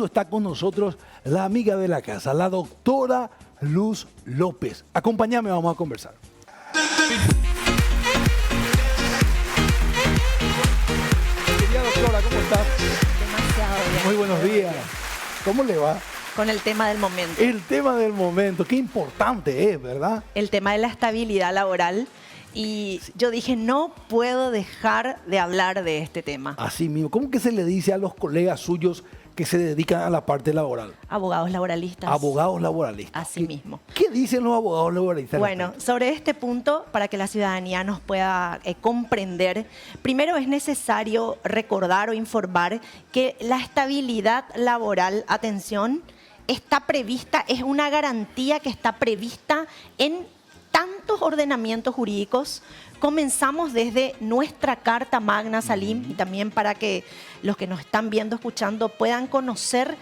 Está con nosotros la amiga de la casa, la doctora Luz López. Acompáñame, vamos a conversar. Querida doctora, ¿cómo estás? Demasiado bien. Muy buenos días. ¿Cómo le va? Con el tema del momento. El tema del momento, qué importante es, ¿verdad? El tema de la estabilidad laboral. Y yo dije, no puedo dejar de hablar de este tema. Así mismo. ¿Cómo que se le dice a los colegas suyos que se dedican a la parte laboral? Abogados laboralistas. Abogados laboralistas. Así mismo. ¿Qué dicen los abogados laboralistas? Bueno, sobre este punto, para que la ciudadanía nos pueda comprender, primero es necesario recordar o informar que la estabilidad laboral, atención, está prevista, es una garantía que está prevista en tantos ordenamientos jurídicos. Comenzamos desde nuestra Carta Magna, Salim, y también para que los que nos están viendo, escuchando, puedan conocer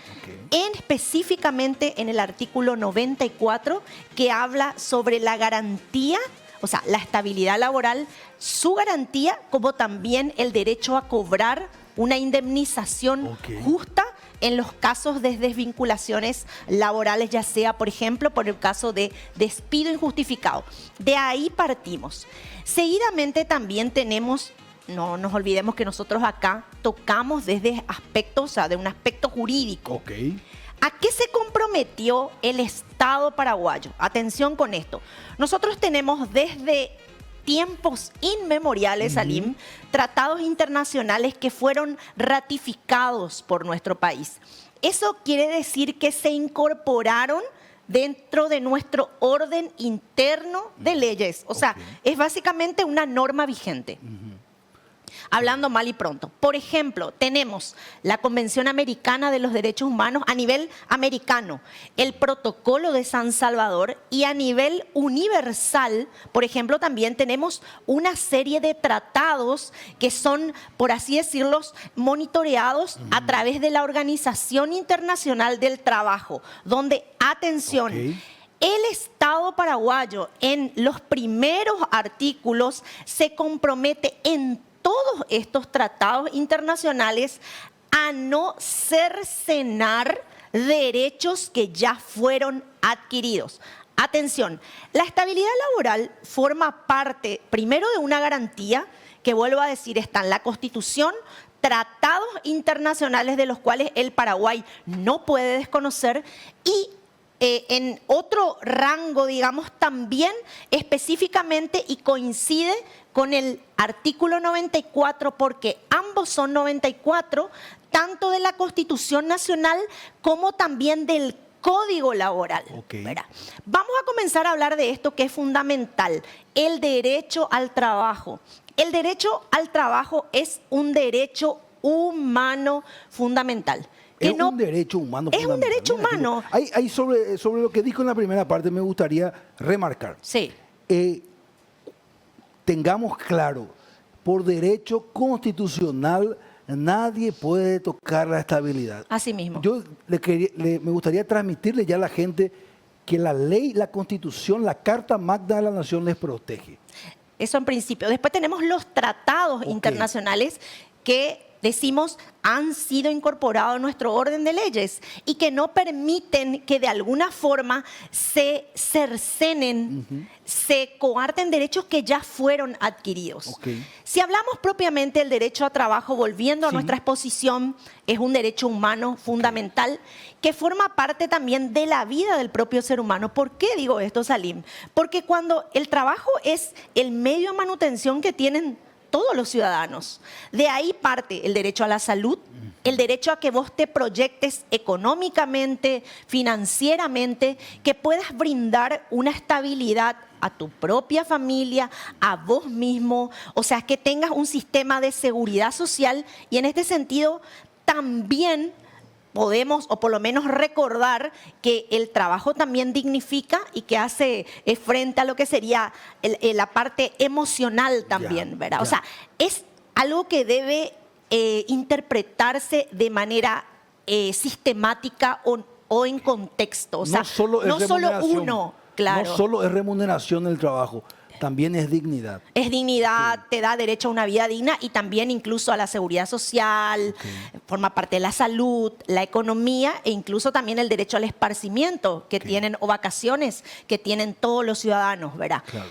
específicamente en el artículo 94, que habla sobre la garantía, o sea, la estabilidad laboral, su garantía, como también el derecho a cobrar una indemnización justa en los casos de desvinculaciones laborales, ya sea, por ejemplo, por el caso de despido injustificado. De ahí partimos. Seguidamente también tenemos, no nos olvidemos que nosotros acá tocamos desde aspectos, o sea, de un aspecto jurídico. ¿A qué se comprometió el Estado paraguayo? Atención con esto. Nosotros tenemos desde tiempos inmemoriales, Salim, tratados internacionales que fueron ratificados por nuestro país. Eso quiere decir que se incorporaron dentro de nuestro orden interno de leyes. O sea, es básicamente una norma vigente. Hablando mal y pronto. Por ejemplo, tenemos la Convención Americana de los Derechos Humanos a nivel americano, el Protocolo de San Salvador, y a nivel universal, por ejemplo, también tenemos una serie de tratados que son, por así decirlo, monitoreados a través de la Organización Internacional del Trabajo, donde, atención, el Estado paraguayo en los primeros artículos se compromete en todos estos tratados internacionales a no cercenar derechos que ya fueron adquiridos. Atención, la estabilidad laboral forma parte primero de una garantía que, vuelvo a decir, está en la Constitución, tratados internacionales de los cuales el Paraguay no puede desconocer, y en otro rango, digamos, también específicamente, y coincide con el artículo 94, porque ambos son 94, tanto de la Constitución Nacional como también del Código Laboral. Vamos a comenzar a hablar de esto que es fundamental, el derecho al trabajo. El derecho al trabajo es un derecho humano fundamental. Es un derecho humano fundamental. Es un derecho humano. Hay sobre lo que dijo en la primera parte me gustaría remarcar. Sí. Tengamos claro, por derecho constitucional nadie puede tocar la estabilidad. Así mismo. Yo me gustaría transmitirle ya a la gente que la ley, la Constitución, la Carta Magna de la Nación les protege. Eso en principio. Después tenemos los tratados internacionales que decimos han sido incorporados a nuestro orden de leyes y que no permiten que de alguna forma se cercenen, se coarten derechos que ya fueron adquiridos. Si hablamos propiamente del derecho a trabajo, volviendo a nuestra exposición, es un derecho humano fundamental que forma parte también de la vida del propio ser humano. ¿Por qué digo esto, Salim? Porque cuando el trabajo es el medio de manutención que tienen todos los ciudadanos. De ahí parte el derecho a la salud, el derecho a que vos te proyectes económicamente, financieramente, que puedas brindar una estabilidad a tu propia familia, a vos mismo, o sea, que tengas un sistema de seguridad social, y en este sentido también podemos, o por lo menos recordar, que el trabajo también dignifica y que hace frente a lo que sería la parte emocional también, ¿verdad? O sea, es algo que debe interpretarse de manera sistemática o en contexto. O sea, no solo uno, claro. No solo es remuneración del trabajo. También es dignidad. Es dignidad, te da derecho a una vida digna y también incluso a la seguridad social, forma parte de la salud, la economía e incluso también el derecho al esparcimiento que tienen o vacaciones que tienen todos los ciudadanos, ¿verdad? Claro.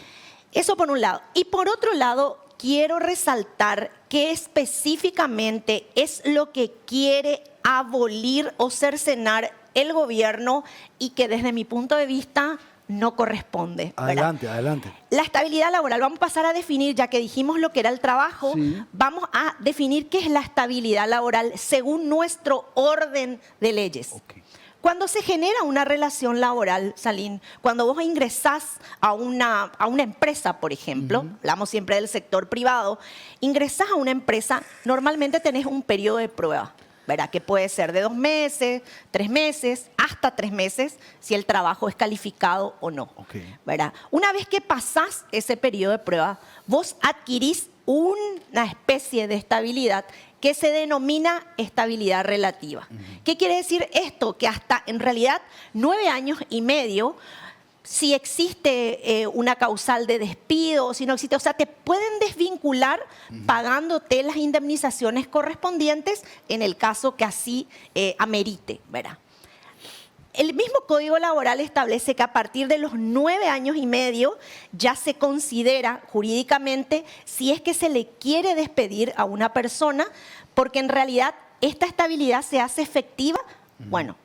Eso por un lado. Y por otro lado, quiero resaltar que específicamente es lo que quiere abolir o cercenar el gobierno y que desde mi punto de vista no corresponde. ¿Verdad? Adelante, adelante. La estabilidad laboral, vamos a pasar a definir, ya que dijimos lo que era el trabajo, vamos a definir qué es la estabilidad laboral según nuestro orden de leyes. Okay. Cuando se genera una relación laboral, Salín, cuando vos ingresás a una empresa, por ejemplo, hablamos siempre del sector privado, ingresás a una empresa, normalmente tenés un periodo de prueba, ¿verdad? Que puede ser de 2 meses, 3 meses, hasta 3 meses, si el trabajo es calificado o no, ¿verdad? Una vez que pasás ese periodo de prueba, vos adquirís una especie de estabilidad que se denomina estabilidad relativa. ¿Qué quiere decir esto? Que hasta en realidad 9 años y medio, si existe una causal de despido o si no existe, o sea, te pueden desvincular pagándote las indemnizaciones correspondientes en el caso que así amerite, ¿verdad? El mismo Código Laboral establece que a partir de los 9 años y medio ya se considera jurídicamente si es que se le quiere despedir a una persona, porque en realidad esta estabilidad se hace efectiva, bueno,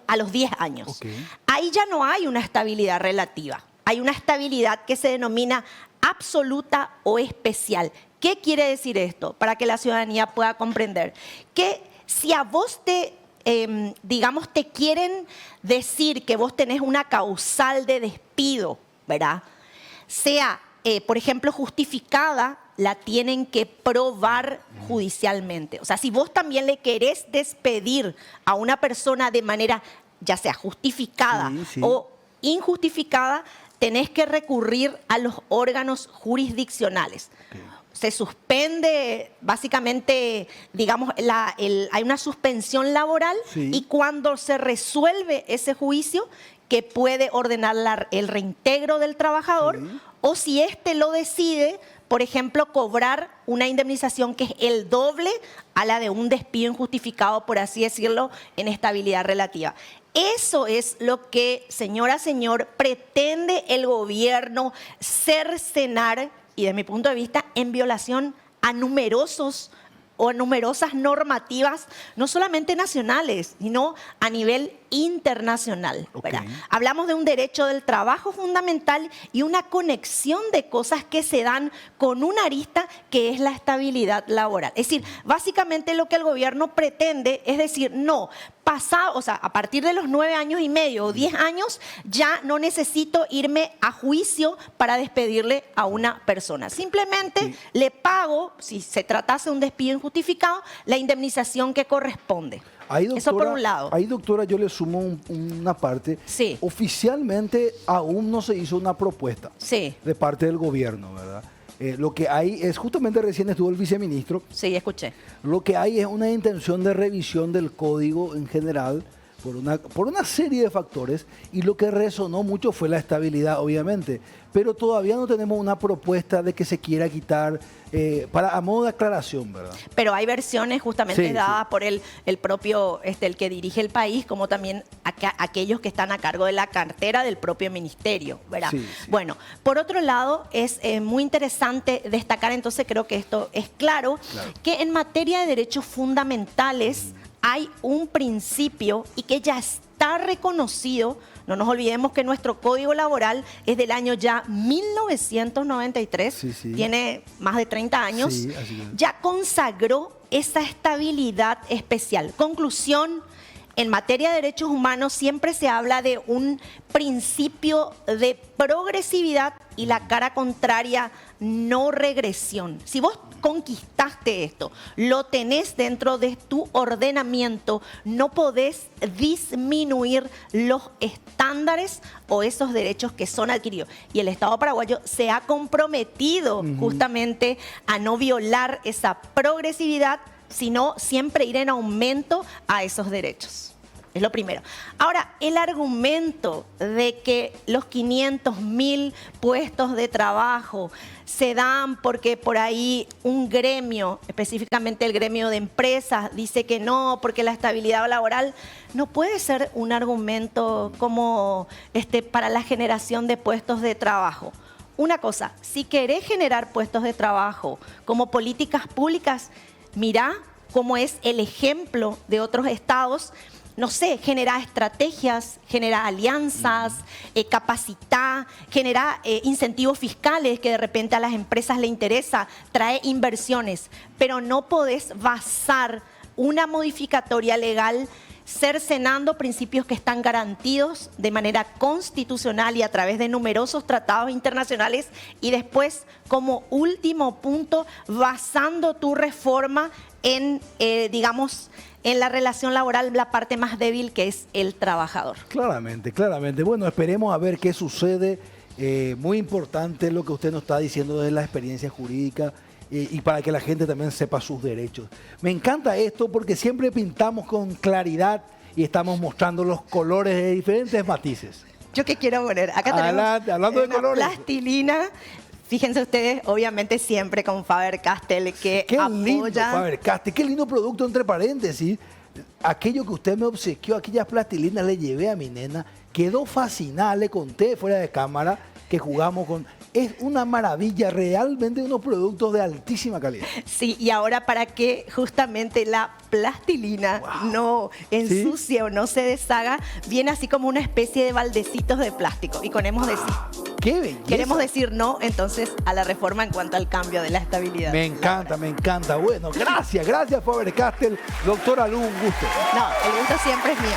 a los 10 años. Ahí ya no hay una estabilidad relativa, hay una estabilidad que se denomina absoluta o especial. ¿Qué quiere decir esto? Para que la ciudadanía pueda comprender. Que si a vos digamos, te quieren decir que vos tenés una causal de despido, ¿verdad? Sea, por ejemplo, justificada, la tienen que probar judicialmente. O sea, si vos también le querés despedir a una persona de manera, ya sea justificada o injustificada, tenés que recurrir a los órganos jurisdiccionales. Se suspende, básicamente, digamos, hay una suspensión laboral y cuando se resuelve ese juicio, que puede ordenar el reintegro del trabajador o si éste lo decide, por ejemplo, cobrar una indemnización que es el doble a la de un despido injustificado, por así decirlo, en estabilidad relativa. Eso es lo que, señora, señor, pretende el gobierno cercenar y desde mi punto de vista, en violación a numerosas normativas, no solamente nacionales, sino a nivel internacional. Hablamos de un derecho del trabajo fundamental y una conexión de cosas que se dan con una arista que es la estabilidad laboral. Es decir, básicamente lo que el gobierno pretende es decir, no, o sea, a partir de los 9 años y medio o 10 años, ya no necesito irme a juicio para despedirle a una persona. Simplemente le pago, si se tratase de un despido injustificado, la indemnización que corresponde. Ahí, doctora, eso por un lado. Ahí, doctora, yo le sumo una parte. Oficialmente aún no se hizo una propuesta de parte del gobierno, ¿verdad? Lo que hay es, justamente recién estuvo el viceministro. Sí, escuché. Lo que hay es una intención de revisión del código en general por una serie de factores y lo que resonó mucho fue la estabilidad, obviamente. Pero todavía no tenemos una propuesta de que se quiera quitar a modo de aclaración, ¿verdad? Pero hay versiones justamente dadas por el propio, el que dirige el país, como también aquellos que están a cargo de la cartera del propio ministerio, ¿verdad? Bueno, por otro lado, es muy interesante destacar, entonces creo que esto es claro, que en materia de derechos fundamentales hay un principio y que ya está reconocido. No nos olvidemos que nuestro Código Laboral es del año ya 1993, tiene más de 30 años, ya consagró esa estabilidad especial. Conclusión, en materia de derechos humanos siempre se habla de un principio de progresividad y la cara contraria, no regresión. Si vos conquistaste esto, lo tenés dentro de tu ordenamiento, no podés disminuir los estándares o esos derechos que son adquiridos. Y el Estado paraguayo se ha comprometido justamente a no violar esa progresividad, sino siempre ir en aumento a esos derechos. Es lo primero. Ahora, el argumento de que los 500.000 puestos de trabajo se dan porque por ahí un gremio, específicamente el gremio de empresas, dice que no, porque la estabilidad laboral no puede ser un argumento como para la generación de puestos de trabajo. Una cosa, si querés generar puestos de trabajo como políticas públicas, mirá cómo es el ejemplo de otros estados. No sé, genera estrategias, genera alianzas, capacita, genera incentivos fiscales que de repente a las empresas les interesa, trae inversiones, pero no podés basar una modificatoria legal cercenando principios que están garantidos de manera constitucional y a través de numerosos tratados internacionales y después, como último punto, basando tu reforma en, digamos, en la relación laboral, la parte más débil que es el trabajador. Claramente, claramente. Bueno, esperemos a ver qué sucede. Muy importante lo que usted nos está diciendo de la experiencia jurídica y para que la gente también sepa sus derechos. Me encanta esto porque siempre pintamos con claridad y estamos mostrando los colores de diferentes matices. Yo que quiero poner, acá tenemos hablando de una colores. plastilina. Fíjense ustedes, obviamente siempre con Faber-Castell, que qué apoya. Lindo Faber-Castell, qué lindo producto, entre paréntesis. Aquello que usted me obsequió, aquellas plastilinas le llevé a mi nena, quedó fascinada, le conté fuera de cámara que jugamos con... Es una maravilla, realmente unos productos de altísima calidad. Sí, y ahora para que justamente la plastilina no ensucie o no se deshaga, viene así como una especie de baldecitos de plástico. Y queremos decir no, entonces, a la reforma en cuanto al cambio de la estabilidad. Me encanta, me encanta. Bueno, gracias Faber-Castell. Doctora Lu, un gusto. No, el gusto siempre es mío.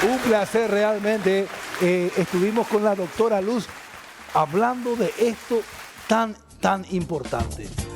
Un placer realmente. Estuvimos con la doctora Luz hablando de esto tan importante.